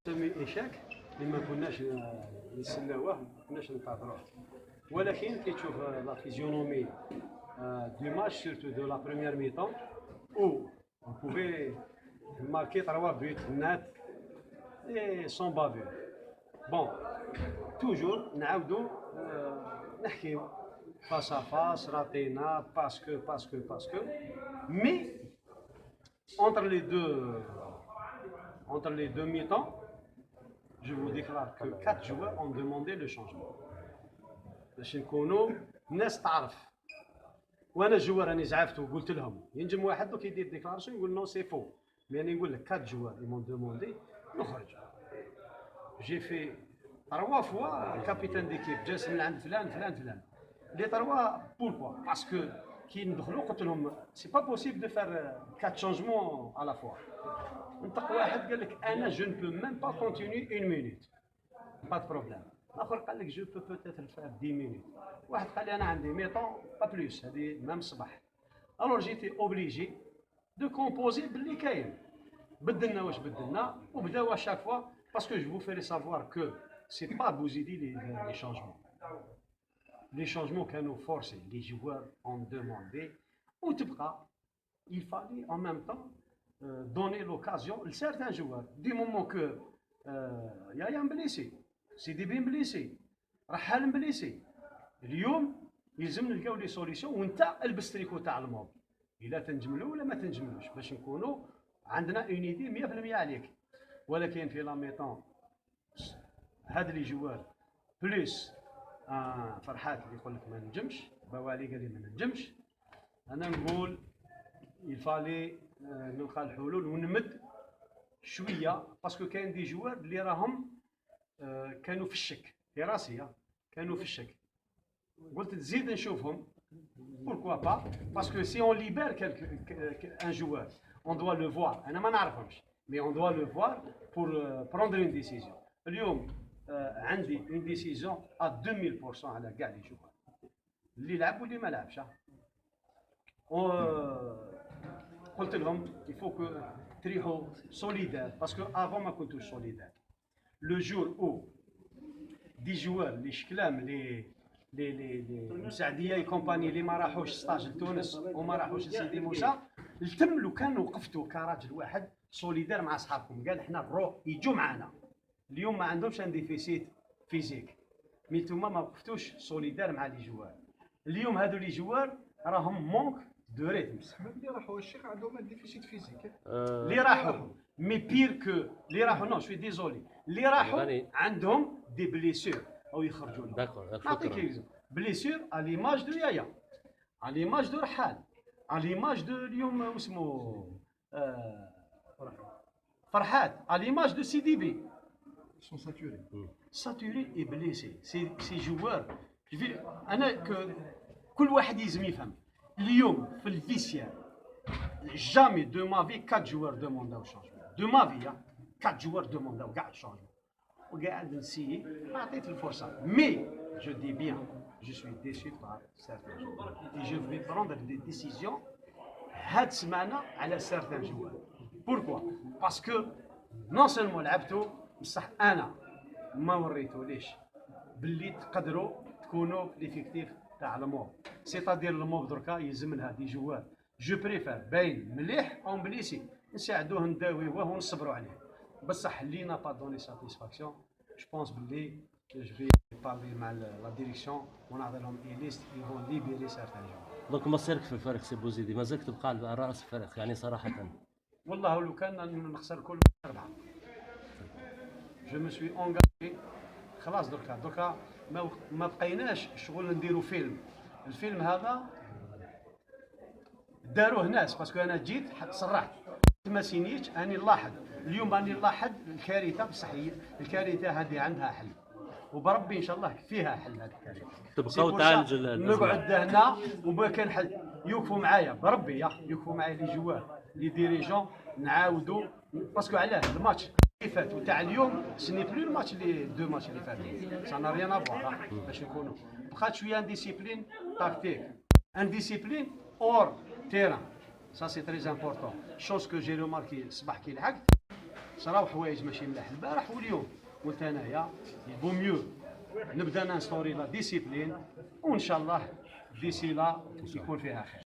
نسمي ايشاك اللي ما كناش نستناوه ما كناش ننتظروه ولكن كي تشوف لا فيزيونومي دو ماتش سورتو دو لا بروميير ميطون او on pouvait marquer 3 buts nets et sans bavure. Bon, toujours نعاودو نحكيو face à face راتينا parce que mais entre les deux mi-temps, je vous déclare que 4 joueurs ont demandé le changement. باش نكونوا ناس تعرف. وانا الجوار راني زعفت وقلت لهم ينجم واحد دوك يدير ديكلاراسيون يقول نو سي فو، مي راني نقول لك 4 joueurs ils m'ont demandé نخرج. J'ai fait 3 fois الكابيتان ديكيب جالس من عند فلان لي 3 pourquoi parce que كي ندخلوا قلت لهم سي با بوسيبل دو فار 4 changements à la fois. نطق واحد قال لك انا جو ne peux même pas continuer 1 minute pas de problème. اخر قال لك جو بو بوتيتر فار 10 minutes. واحد قال لي انا عندي ميطون با بلوس هذه مام الصباح. الوغ جيتي اوبليجي دو كومبوزي باللي كاين. بدلنا واش بدلنا وبداو اشاك فوا باسكو جو فو فيري سافوار كو سي با بوزيدي لي شانجمون. لي شانجمون كانوا فورسي لي جوار اون دوموندي وتبقى il fallait en même temps donner l'occasion à certains joueurs du moment que Yaya مبليسي سيدي بن مبليسي رحال مبليسي اليوم يلزم نلقاو لي سوليسيون وانت البس تريكو تاع الموب الا تنجملو ولا ما تنجملوش باش نكونوا عندنا اون ايدي 100% عليك. ولكن في لا ميطون هاد لي جوار بلوس فرحات اللي يقول لك ما نجمش بوالي قال لي ما نجمش انا نقول يفالي نلقى الحلول ونمد شويه باسكو كاين دي جوار اللي راهم كانوا في الشك في راسي كانوا في الشك قلت تزيد نشوفهم pourquoi pas parce que si on libère un joueur on doit le voir انا ما نعرفهمش mais on doit le voir pour prendre une décision. اليوم عندي une décision à 2000% على كاع لي جوار اللي لعب واللي ما لعبش. قلت لهم il faut que تريحوا solidaire parce que avant ما كنتوش solidaire. Le jour où دي جوار اللي شكلام لي مساعديه كومباني اللي ما راحوش ستاج لتونس وما راحوش لسيدي موسى التم لو كان وقفتوا كراجل واحد سوليدير مع اصحابكم قال احنا نروح يجوا معنا. اليوم ما عندهمش ان ديفيسيت فيزيك مي نتوما ما وقفتوش سوليدير مع لي جوار. اليوم هادو لي جوار راهم مونك دو ريتم. الحباب اللي راحوا الشيخ عندهم ديفيسيت فيزيك اللي راحوا مي بير كو اللي راحوا نو شوي ديزولي اللي راحوا عندهم دي بليسور او يخرجوا لهم. نعطيك اكزومبل بليسور ا ليماج دو يايا ا ليماج دو رحال ا ليماج دو اليوم اسمه فرحات ا ليماج دو سي دي بي سون ساتوري اي بليسي سي جوار. انا كل واحد يلزم يفهم اليوم في الفيسيان جامي دو ما في 4 جوار دومونداو شونجمون دو ما في 4 جوار دومونداو كاع شونجمون وقاعد نسيي ما عطيت الفرصه مي جو دي بيان جو سوي ديسي بار سيرتان جوار اي جو في بروندر دي ديسيزيون هاد السمانه على سيرتان جوار. بوركوا باسكو نون سولمون لعبتو بصح انا ما وريتوليش باللي تقدروا تكونوا في ليفيكتيف تاع الموب سيتادير الموب دركا يلزم لها دي جوار جو بريفير باين مليح اون بليسي نساعدوه نداويوه ونصبروا عليه بصح اللي نا با دوني ساتيسفاكسيون جو بونس بلي جو في بارلي مع لا ديريكسيون ونعطي لهم اي ليست يفون ليبيري سيرتان جوار. دونك مصيرك في الفريق سي بوزيدي مازالك تبقى على راس الفريق يعني صراحه؟ والله لو كان نخسر كل 4 جو مو سوي اونغاجي خلاص دركا ما بقيناش شغل نديرو فيلم. الفيلم هذا داروه ناس باسكو انا جيت صرحت ما سينيتش اني نلاحظ اليوم راني نلاحظ الكارثه بصح الكارثه هذه عندها حل وبربي ان شاء الله فيها حل. هذه الكارثه تبقاو تعالج نقعد هنا وما كان حل يوقفوا معايا بربي يوقفوا معايا لي جوار لي ديريجون نعاودوا باسكو علاه الماتش اللي فات وتاع اليوم سني بلو الماتش اللي 2 ماتش اللي فاتوا سا نا ريان افوار باش نكونوا بقات شويه انديسيبلين تاكتيك انديسيبلين اور terrain, ça c'est très important. Chose que j'ai remarqué الصباح كي لعبت صراو حوايج ماشي ملاح البارح واليوم، قلت انايا يبو ميو نبدا نانستوري لا ديسيبلين، وان شاء الله ديسي لا يكون فيها خير.